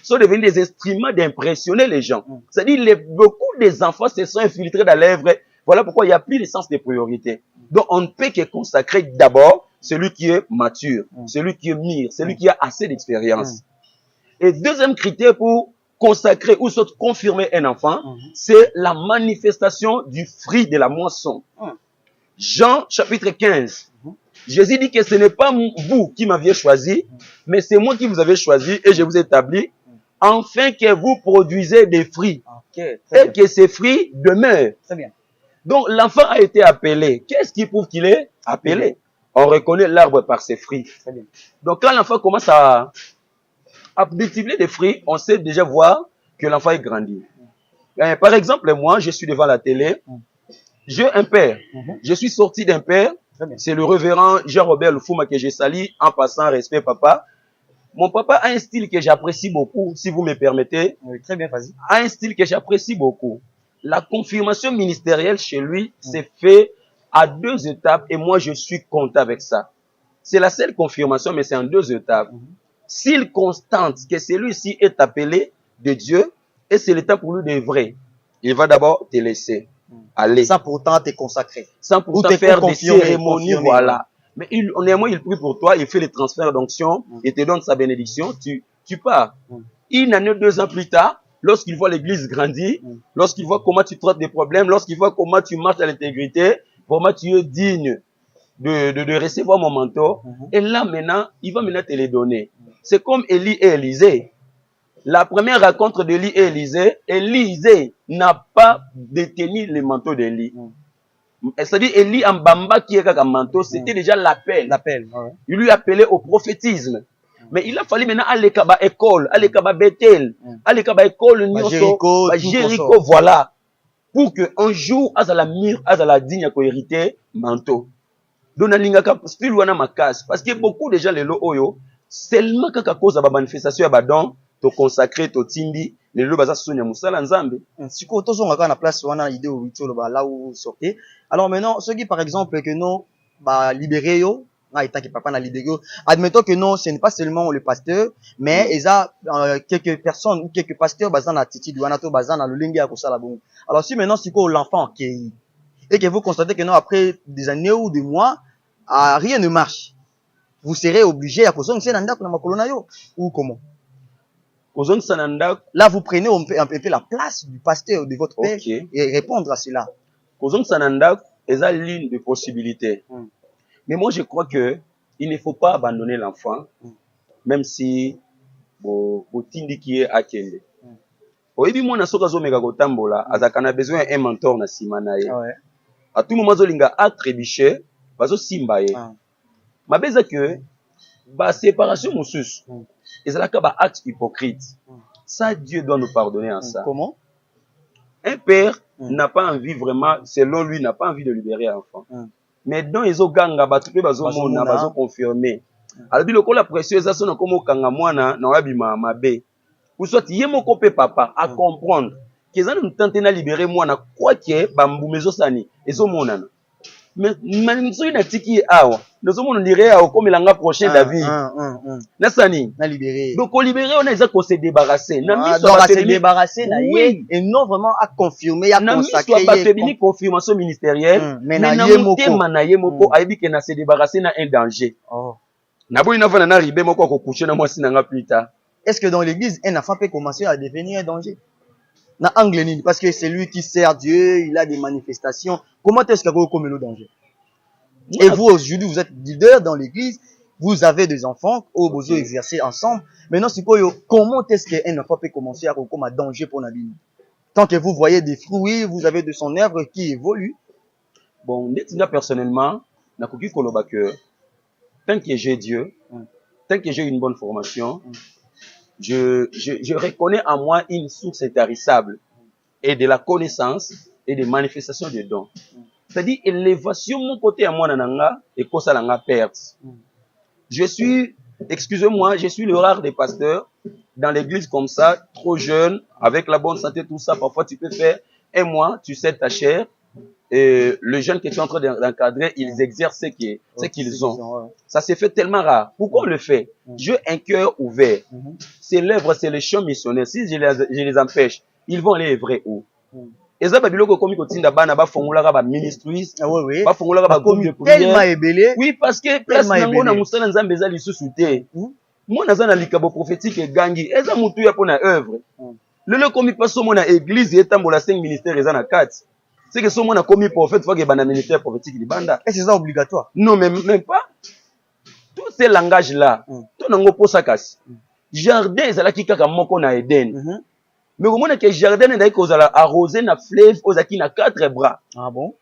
sont devenus des instruments d'impressionner les gens. C'est-à-dire, beaucoup des enfants se sont infiltrés dans l'œuvre. Voilà pourquoi il n'y a plus de sens de priorité. Donc, on ne peut que consacrer d'abord celui qui est mature, celui qui est mûr, celui qui a assez d'expérience. Et deuxième critère pour consacrer ou soit confirmer un enfant, c'est la manifestation du fruit de la moisson. Jean chapitre 15. Jésus dit que ce n'est pas vous qui m'aviez choisi, mais c'est moi qui vous avais choisi et je vous ai établi, afin que vous produisez des fruits et que ces fruits demeurent. Très bien. Donc l'enfant a été appelé. Qu'est-ce qui prouve qu'il est appelé? On reconnaît l'arbre par ses fruits. Très bien. Donc quand l'enfant commence à multiplier des fruits, on sait déjà voir que l'enfant est grandi. Par exemple, moi, je suis devant la télé, j'ai un père. Je suis sorti d'un père, c'est le révérend Jean-Robert Lufuma que j'ai sali, en passant, respect papa. Mon papa a un style que j'apprécie beaucoup, si vous me permettez. Oui, très bien, vas-y. A un style que j'apprécie beaucoup. La confirmation ministérielle chez lui s'est fait à 2 étapes et moi, je suis content avec ça. C'est la seule confirmation, mais c'est en 2 étapes. S'il constate que celui-ci est appelé de Dieu et c'est l'étape pour lui de vrai, il va d'abord te laisser aller. Sans pourtant te consacrer. Sans pourtant faire des cérémonies, voilà. Mais honnêtement, il prie pour toi, il fait les transferts d'onction, il te donne sa bénédiction, tu pars. Une année, 2 ans plus tard, lorsqu'il voit l'église grandir, lorsqu'il voit comment tu traites des problèmes, lorsqu'il voit comment tu marches à l'intégrité, comment tu es digne de recevoir mon mentor, et là maintenant, il va maintenant te les donner. C'est comme Élie et Élisée. La première rencontre d'Élie et Élisée, Élisée n'a pas détenu le manteau d'Élie. C'est-à-dire, Élie en bamba qui est un manteau, c'était déjà l'appel. Il lui appelait au prophétisme. Mais il a fallu maintenant aller à l'école, aller à Bethel, aller à l'école, Jéricho, voilà. Pour qu'un jour, à la digne à hériter manteau. Donc, parce que beaucoup de gens, les loyo, seulement quand à cause de la manifestation, il y a don, to consacrer, to tindi, les lois baza sonya musala nzambe. Si on a la place, on a l'idée là où vous sortez. Alors maintenant, ceux qui, par exemple, que nous, libérés, papa n'a libéré, admettons que non, ce n'est pas seulement le pasteur, mais il y a quelques personnes ou quelques pasteurs, bazan attitude, bazan le lingue à la bon. Alors si maintenant, c'est quoi l'enfant qui et que vous constatez que non, après des années ou des mois, rien ne marche, vous serez obligé à cause de ou comment? Là, vous prenez un peu la place du pasteur de votre père et répondre à cela. C'est l'une des possibilités. Mais moi, je crois que il ne faut pas abandonner l'enfant, même si Botindi qui est à Kende. Oyebi mwana soka zo mega kotambola, azakana besoin un mentor na simanaye. À tout moment zolinga a trébuché, bazo simbaye. Ma beza que ba séparation mosus. Ezalaka ba acte hypocrite. Ça, Dieu doit nous pardonner en ça. Comment? Un père n'a pas envie vraiment, selon lui, n'a pas envie de libérer l'enfant. Mais dans les oganga, batupe bazo mona, bazo confirmer. Alors, dit le coup la pression, ça sonne comme au kanga mwana, na wabima mabe. Ou soit, yemo kope papa, à comprendre. Qu'ils ont tenté de libérer mwana, quoi qu'il y ait, bambou mezo sani, ezo monana. Mais, soyez na tiki awa. Nous sommes dirait comme l'anga prochain David. Nasani. Na libéré. Donc, au libéré, on a déjà qu'on s'est débarrassé. Donc, à se débarrasser, oui. Et non vraiment à confirmer, à consacrer. Une confirmation ministérielle. Mais na yemoko, aibi que na se débarrasser na un danger. Nabo ina fa na ribe moko ko coucher na moi sinanga plus tard. Est-ce que dans l'église, un enfant peut commencer à devenir un danger? Na anglais, parce que c'est lui qui sert Dieu, il a des manifestations. Comment est-ce que vous commettez le danger? Et vous, aujourd'hui, vous êtes leader dans l'église, vous avez des enfants, vous exercez ensemble. Maintenant, c'est quoi, comment est-ce qu'un enfant peut commencer à comme un danger pour la vie? Tant que vous voyez des fruits, vous avez de son œuvre qui évolue. Bon, personnellement, na koki koloba que tant que j'ai Dieu, tant que j'ai une bonne formation, je reconnais en moi une source intarissable et de la connaissance et des manifestations de dons. C'est-à-dire, élévation, mon côté à moi, nananga, et quoi ça l'a perte. Je suis, excusez-moi, je suis le rare des pasteurs dans l'église comme ça, trop jeune, avec la bonne santé, tout ça. Parfois, tu peux faire un mois, tu cèdes ta chair, Et les jeunes que tu es en train d'encadrer, ils exercent ce qu'ils ont. Ça s'est fait tellement rare. Pourquoi on le fait? J'ai un cœur ouvert. C'est l'œuvre, c'est le champ missionnaire. Si je les empêche, ils vont aller œuvrer où? Et ça, babiloko komi kotinda bana ba fongolaka ba ministries, ba fongolaka ba groupe de prière. Oui, parce que place nango na musala nzambe eza lisusu te. Moi naza na likabo prophétique egangi, eza mutu ya pona œuvre. Lelo komi paso mona église etambola 5 ministères eza na 4. C'est que si on a commis prophète, il faut qu'il y ait un ministère prophétique. Est-ce que c'est obligatoire? Non, même pas. Tous ces langages-là, tout le monde peut s'acasser. Jardin, c'est là qui a moko na Eden. Mais comment est-ce que jardin est qu'on a arrosé na fleuve, aux qui na 4 bras. Ah bon?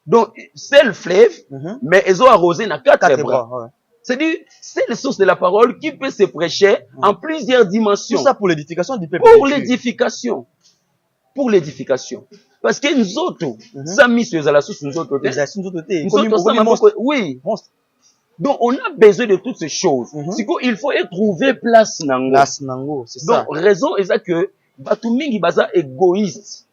Donc, c'est le fleuve, mais ils ont arrosé na 4 bras. C'est-à-dire, c'est la source de la parole qui peut se prêcher en plusieurs dimensions. Tout ça pour l'édification du peuple. Pour l'édification. Pour l'édification. Parce que nous autres, ça mis sur la source, nous autres, oui. Donc, on a besoin de toutes ces choses. Il faut trouver place nango. Place nango, c'est ça. Donc, raison est ça que, Batumingi baza égoïste.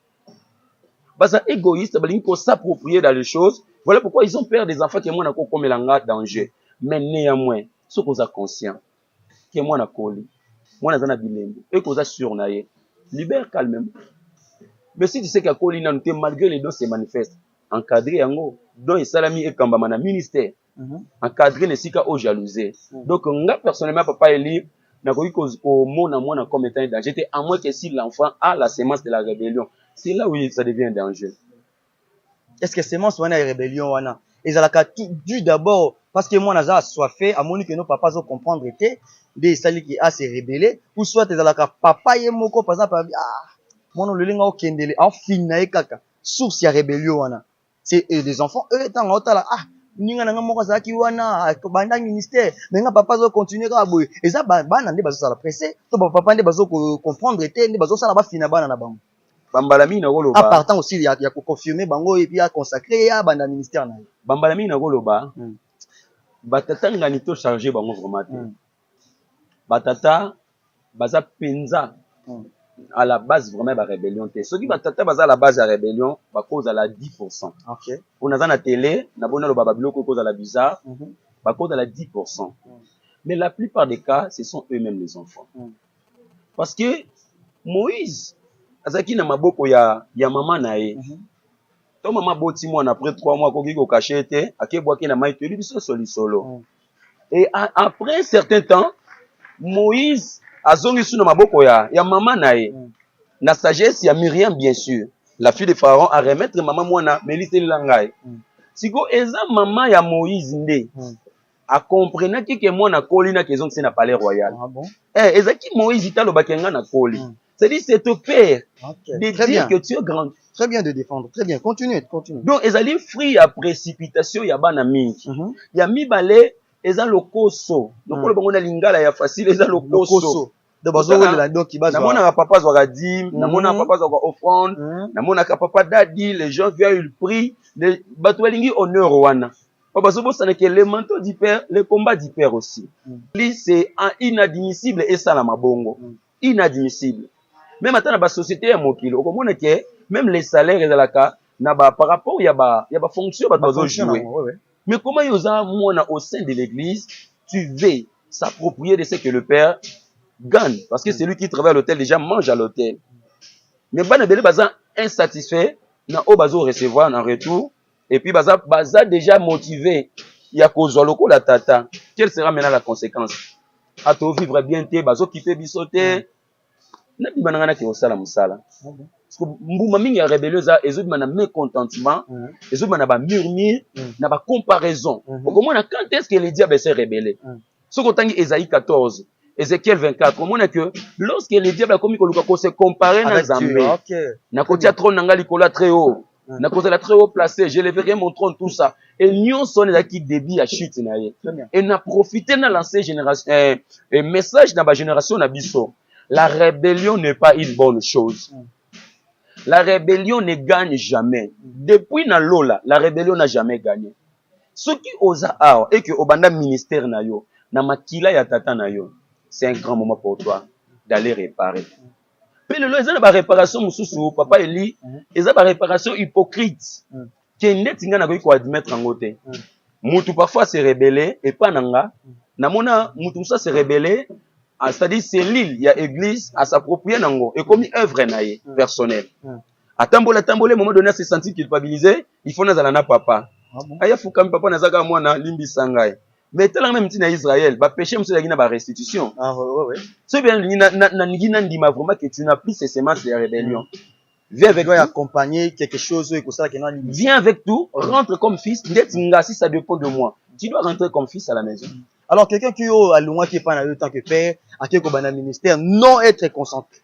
Baza égoïste, balingi ko s'approprier dans les choses. Voilà pourquoi ils ont peur des enfants qui moi na ko comme l'anga danger. Mais néanmoins, ce qu'on a conscient, que moi na koli, moi na zana bilembo, et qu'on a surnaye, libère calmement. Mais si tu sais qu'à Colina, malgré les dons se manifestent, encadré yango, dont et salami et kambamana ministère, encadré ne sika au jalousé. Donc, nga personnellement, papa est libre, n'a pas eu qu'au monde comme étant un danger. À moins que si l'enfant a la sémence de la rébellion, c'est là où ça devient un danger. Est-ce que sémence wana rébellion wana? Et ça l'a dû d'abord, parce que moi, n'a soifé, à mon que nos papas ont comprendre était, des salis qui a se rébeller, ou soit, ils ont papa et moko, par exemple, mon le linga okendele en fin na ekaka source ya rébellion wana c'est les enfants eux tant otala ninga nanga moko zaki wana banda ministère mais nga papa zo continuer ka boye et ça bana nde bazo sala pressé to papa nde bazo comprendre te nde bazo sala ba fina bana na bango bambalami na koloba partant aussi ya ko confirmer bango et puis ya consacrer ya banda ministère na bambalami na koloba batata ngani to changer bango vraiment batata baza penza à la base vraiment la rébellion. Ceux qui battent à la base de la rébellion, bah cause à la 10%. Ok. On a dans la télé, on a bon le bababilo cause à la bizarre, bah cause à la 10%. Mais la plupart des cas, ce sont eux-mêmes les enfants. Parce que Moïse, azaki na maboko ya maman nae. Ton maman boti moi après 3 mois koki ko cachete, akebwaki na maïté lui biso solo. Et après un certain temps, Moïse azongi sous na maboko ya maman nae. Na sagesse ya Myriam bien sûr, la fille de Pharaon a remettre maman mwana melite langai. Siko eza maman ya Moïse nde. A comprendre que mwana koli na kezong c'est na palais royal. Ah bon? Ezaki Moïse italo bakenga na koli. C'est-à-dire c'est au père de très dire bien. que tu es grand. Très bien de défendre. Très bien. Continue. Donc ezali fruit à précipitation ya bana mingi. Ya mibale eza lokoso. Lokolo bango na lingala ya facile eza lokoso. Namona papa zwaka dim, namona papa zwaka offrande, namona papa dadi, les gens viennent, ils prient, les batouelingi honneur wana. Papa sobo ça n'est que le manteau du père, le combat du père aussi. C'est inadmissible et ça la mabongo. Inadmissible. Même attends la société ya mokilo, okomona ke même les salaires ezalaka na ba par rapport ya ba fonction ba bazo jouer. Mais comment yoza mona au sein de l'église, tu veux s'approprier de ce que le père gagne, parce que c'est lui qui travaille à l'hôtel déjà mange à l'hôtel. Mais bana bele baza insatisfait na o bazo recevoir en retour et puis baza déjà motivé ya kozwa loko la tata. Quelle sera maintenant la conséquence? A to vivre bien te bazo quitter bisote na bibana na ke osala musala. Parce que mbuma mingi ya rébellieuse ezo bimana mécontentement, ezo bimana ba murmure, na ba comparaison. Comment quand est-ce que les diables s'est rebellé? Ce qu'on tangi Ésaïe 14 Ézéchiel 24, on a que lorsque les diables a commis qu'on se comparer dans Zambé, n'a côté trône n'a l'ikola très haut, n'a côté la très haut placé, je leverai mon trône tout ça, et nous sommes là qui débit à chute naïe, et n'a profité dans l'ancienne génération, et message dans la génération n'abisso, la rébellion n'est pas une bonne chose. La rébellion ne gagne jamais. Depuis na lola, la rébellion n'a jamais gagné. Ce qui osa a et que obanda ministère na yo, na makila ya tata na yo. C'est un grand moment pour toi d'aller réparer. Pe lelo eza na ba réparation mususu papa Eli, eza ba réparation hypocrite. Kende tinga na ko admettre en côté. Mutu parfois se rebeller et pas nanga. Namona mutu ça se rebeller, c'est-à-dire c'est l'île, il y a église à s'approprier nango et comme œuvre naie personnelle. Atambola tambolé moment donné se sentir culpabilisé, il faut nazala na papa. Aya fukam papa nazaka mwana limbi sangai. Mais tel même petit na Israël, ba péché monsieur na ba restitution. Ouais. C'est bien na ngina ndima vraiment que tu n'as plus ces semences de rébellion. Viens avec toi accompagner quelque chose et ça qui viens avec tout, rentre comme fils, si ça dépend de moi. Tu dois rentrer comme fils à la maison. Alors quelqu'un qui est loin qui est pas dans le temps que père, à qui est ministère, non être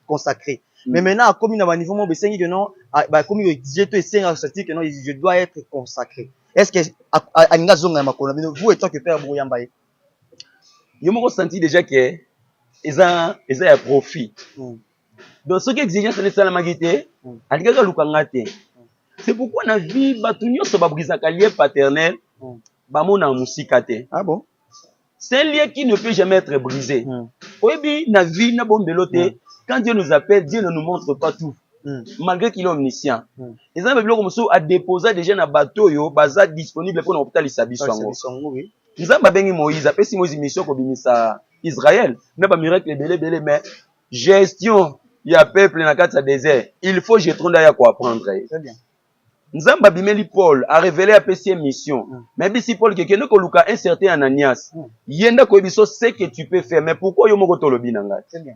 consacré. Mais maintenant comme il a un niveau mon besoin que non, comme il dit que que non, je dois être consacré. Est-ce que à ngazonga makona vous étant que père Bouyamba yo me ressenti déjà que ils ont un profit. Donc ce qui exigence de ça la magité, alikaka lukangate. C'est pourquoi na vie batunyo so babrisaka lien paternel, bamona musikate. Ah bon? C'est un lien qui ne peut jamais être brisé. Oyebi na vie na bombelote, quand Dieu nous appelle, Dieu ne nous montre pas tout. Malgré qu'il est omniscient. Les gens veulent comme à déposer déjà na bateau yo, baza disponible pour l'hôpital Isabiso. Nous avons bengi Moïse, après si Moïse mission ko bimisa Israël, na ba miracle belé mais gestion il y a peuple dans le désert. Il faut que je trouve d'ailleurs quoi apprendre. Très bien. Nous avons bimeli Paul a révélé à PC mission. Mais si Paul quelqu'un ne koluka un certain Ananias, yenda ko biso ce que tu peux faire mais pourquoi yo moko tolobi nanga. Très bien.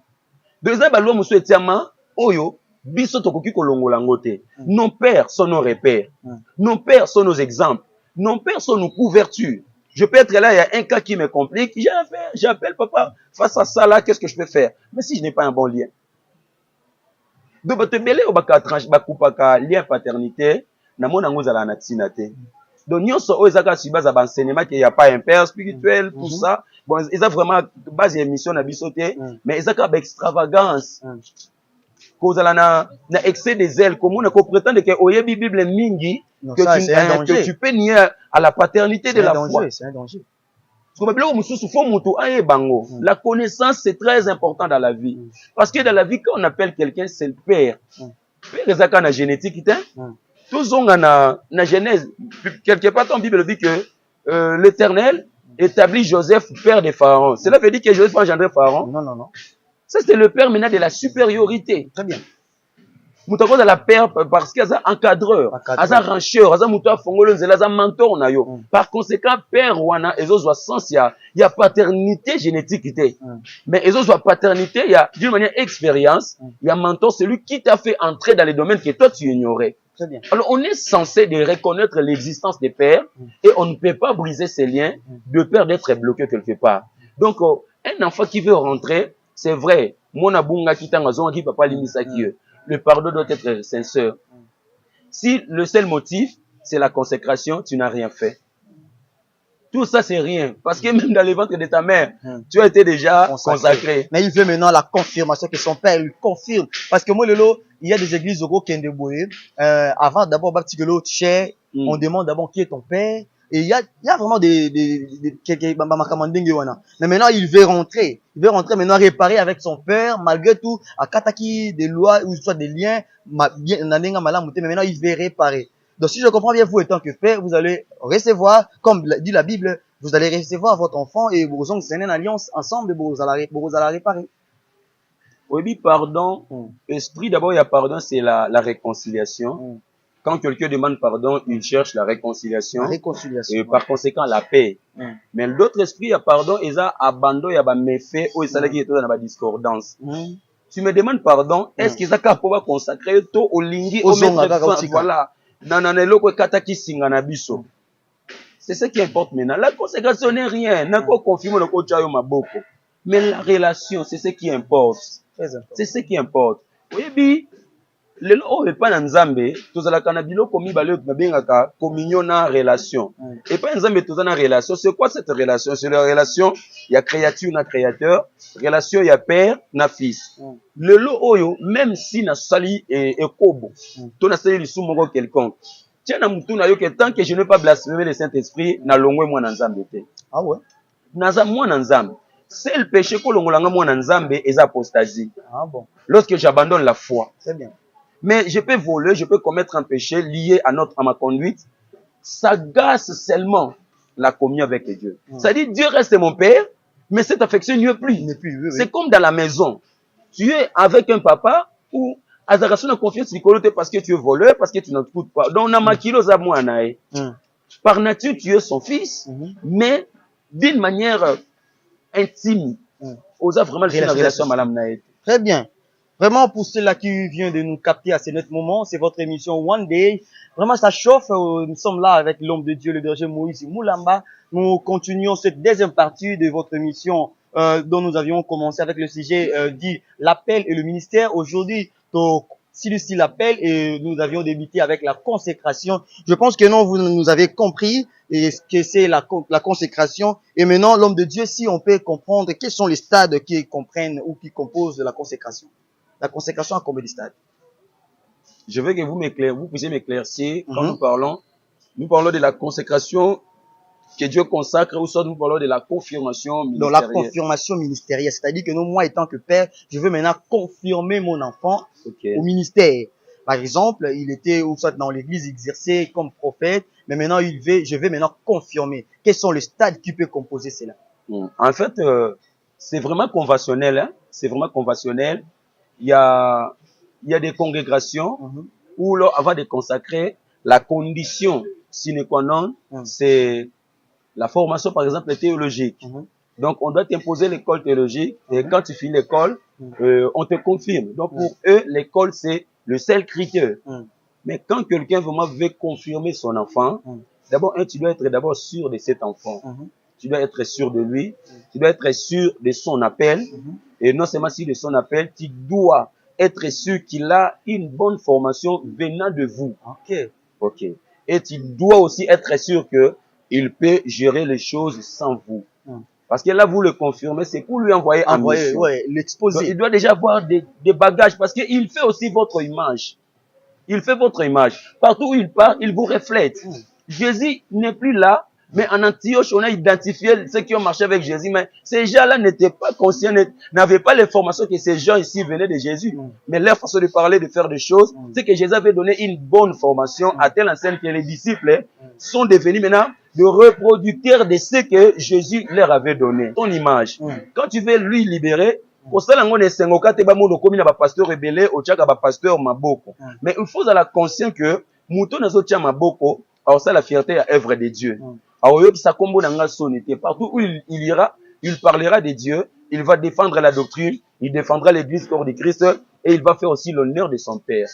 Deuxième balou musu etiama oyo biso tokoki kolongola ngote. Nos pères sont nos repères. Nos pères sont nos exemples. Nos pères sont nos couvertures. Je peux être là, il y a un cas qui me complique, j'appelle papa, face à ça là, qu'est-ce que je peux faire? Mais si je n'ai pas un bon lien. Donc, tu belé au baka tranche, bakupaka lien paternité, na mon ango zala na tinate. Donc, nous sommes aux accords sur base d'enseignement qu'il n'y a pas un père spirituel, tout ça. Bon, ils ont vraiment base d'émission na bisoté, mais ils ont extravagance. Cause na excès des ailes, comme on prétend que oyebi Bible mingi, que tu peux nier à la paternité de la foi. C'est un danger. La connaissance, c'est très important dans la vie. Parce que dans la vie, quand on appelle quelqu'un, c'est le père. Père, c'est la génétique. Tous on a la Genèse. Quelque part, dans la Bible dit que l'Éternel établit Joseph, père de Pharaon. Cela veut dire que Joseph a engendré Pharaon. Non. Ça, c'est le père maintenant de la supériorité. Très bien. Mutako la père parce qu'il y a un encadreur, un rancheur, un mouton fongolo, un mentor na yo. Par conséquent, père wana, ils ont sens, il y a paternité génétique. Mais ils ont paternité, il y a d'une manière expérience, il y a mentor, celui qui t'a fait entrer dans les domaines que toi tu ignorais. Très bien. Alors on est censé de reconnaître l'existence des pères et on ne peut pas briser ces liens de peur d'être bloqué quelque part. Donc un enfant qui veut rentrer, c'est vrai, mon abunga qui t'engazon qui papa limisa qui le pardon doit être sincère. Si le seul motif, c'est la consécration, tu n'as rien fait. Tout ça, c'est rien. Parce que même dans le ventre de ta mère, tu as été déjà consacré. Mais il veut maintenant la confirmation que son père lui confirme. Parce que moi, il y a des églises au Kendeboé. Avant d'abord, on demande d'abord qui est ton père. Et il y a vraiment mais maintenant, il veut rentrer. Il veut rentrer maintenant réparer avec son père, malgré tout, à Kataki, des lois, ou soit des liens, mais maintenant, il veut réparer. Donc, si je comprends bien, vous étant que père, vous allez recevoir, comme dit la Bible, vous allez recevoir votre enfant et vous allez une alliance ensemble, vous allez réparer. Oui, pardon. Esprit, d'abord, il y a pardon, c'est la réconciliation. Quand quelqu'un demande pardon, il cherche la réconciliation. Et par conséquent, la paix. Mais l'autre esprit, il y a pardon, il y a abandon, il y a méfait, ou il y a dans la discordance. Tu me demandes pardon, est-ce qu'il y a capable de consacrer tout au lingi, au maître, voilà. C'est ce qui importe maintenant. La consécration n'est rien. N'a pas confirmé le coach à Maboko. Mais la relation, c'est ce qui importe. C'est ce qui importe. Oui, le lo est pas nzambe, tous la kanabilo komi balé na communion na relation. Et pas nzambe tous na relation, c'est quoi cette relation? C'est la relation, il y a créature na créateur, relation il y a père na fils. Le lo oyo même si na sali et kobo, to na sali lisou moko quelconque. Tiens na mutu na yo que tant que je ne pas blasphémer le Saint-Esprit na longwe moi na nzambe te. Ah ouais. Na moi na nzambe. C'est le péché que l'on a nzambe et apostasie. Ah bon. Lorsque j'abandonne la foi. C'est bien. Mais je peux voler, je peux commettre un péché lié à ma conduite. Ça gâche seulement la communion avec Dieu. C'est-à-dire, Dieu reste mon Père, mais cette affection n'y est plus. Oui. C'est comme dans la maison. Tu es avec un papa ou à la relation de confiance parce que tu es voleur, parce que tu n'écoutes pas. Donc, on a maquillé aux amours. Par nature, tu es son fils, mais d'une manière intime. Osa vraiment la relation Madame Naïd. Très bien. Vraiment, pour ceux-là qui viennent de nous capter à ce net moment, c'est votre émission One Day. Vraiment, ça chauffe. Nous sommes là avec l'homme de Dieu, le berger Moïse Moulamba. Nous continuons cette deuxième partie de votre émission dont nous avions commencé avec le sujet dit l'appel et le ministère. Aujourd'hui, si l'appel et nous avions débuté avec la consécration. Je pense que non, vous nous avez compris et ce que c'est la consécration. Et maintenant, l'homme de Dieu, si on peut comprendre quels sont les stades qui comprennent ou qui composent la consécration. La consécration a combien de stades? Je veux que vous puissiez m'éclaircir quand nous parlons de la consécration que Dieu consacre ou soit nous parlons de la confirmation ministérielle. Donc la confirmation ministérielle, c'est-à-dire que nous, moi étant que père, je veux maintenant confirmer mon enfant au ministère. Par exemple, il était ou soit dans l'église exercé comme prophète, mais maintenant je vais maintenant confirmer. Quels sont les stades qui peuvent composer cela? En fait, c'est vraiment conventionnel. Hein? C'est vraiment conventionnel. Il y a des congrégations où, avant de consacrer, la condition sine qua non, c'est la formation, par exemple, théologique. Donc, on doit t'imposer l'école théologique et quand tu finis l'école, on te confirme. Donc, pour eux, l'école, c'est le seul critère. Mais quand quelqu'un vraiment veut confirmer son enfant, d'abord, tu dois être d'abord sûr de cet enfant. Tu dois être sûr de lui. Tu dois être sûr de son appel. Et non seulement sûr de son appel, tu dois être sûr qu'il a une bonne formation venant de vous. Ok. Et tu dois aussi être sûr que il peut gérer les choses sans vous. Parce que là, vous le confirmez, c'est pour lui envoyer en mission. L'exposer. Il doit déjà avoir des bagages parce qu'il fait aussi votre image. Il fait votre image. Partout où il part, il vous reflète. Jésus n'est plus là, mais en Antioche, on a identifié ceux qui ont marché avec Jésus, mais ces gens-là n'étaient pas conscients, n'avaient pas l'information que ces gens ici venaient de Jésus. Mais leur façon de parler, de faire des choses, c'est que Jésus avait donné une bonne formation à telle enseigne que les disciples sont devenus maintenant de reproducteurs de ce que Jésus leur avait donné. Ton image. Quand tu veux lui libérer, mais il faut avoir conscience que Mouton n'a maboko, alors ça la fierté à œuvre de Dieu. Partout où il ira, il parlera de Dieu, il va défendre la doctrine, il défendra l'église corps de Christ et il va faire aussi l'honneur de son Père.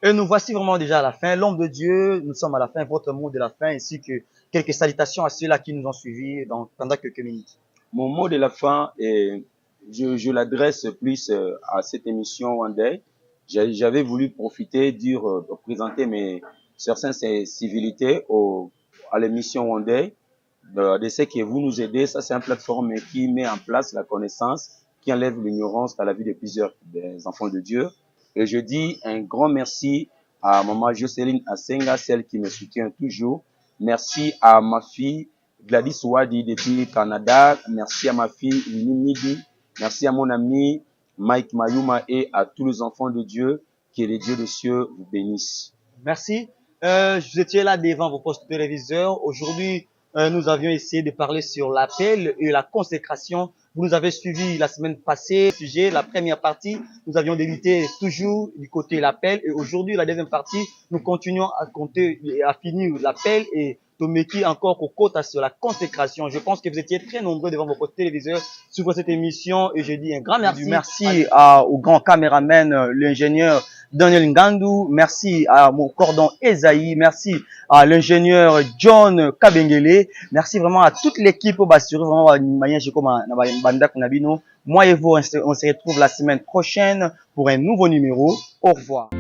Et nous voici vraiment déjà à la fin. L'homme de Dieu, nous sommes à la fin, votre mot de la fin, ainsi que quelques salutations à ceux-là qui nous ont suivis pendant quelques minutes. Mon mot de la fin, je l'adresse plus à cette émission One Day. J'avais voulu profiter, présenter mes certaines civilités à l'émission One Day, de ce que vous nous aidez. Ça, c'est une plateforme qui met en place la connaissance, qui enlève l'ignorance à la vie de plusieurs des enfants de Dieu. Et je dis un grand merci à maman Jocelyne Asenga, celle qui me soutient toujours. Merci à ma fille Gladys Wadi depuis Canada. Merci à ma fille Nimidi. Merci à mon ami Mike Mayuma et à tous les enfants de Dieu. Que les dieux des cieux vous bénissent. Merci. Vous étiez là devant vos postes téléviseurs. Aujourd'hui, nous avions essayé de parler sur l'appel et la consécration. Vous nous avez suivi la semaine passée, sujet, la première partie. Nous avions débuté toujours du côté l'appel et aujourd'hui, la deuxième partie, nous continuons à compter et à finir l'appel et Tomeki encore au côté sur la consécration. Je pense que vous étiez très nombreux devant vos postes téléviseurs sur cette émission et je dis un grand merci. Merci au grand caméraman, l'ingénieur Daniel Ngandou. Merci à mon cordon Esaïe. Merci à l'ingénieur John Kabengele. Merci vraiment à toute l'équipe au Bassuru. Moi et vous, on se retrouve la semaine prochaine pour un nouveau numéro. Au revoir.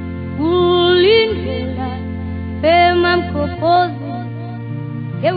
Eu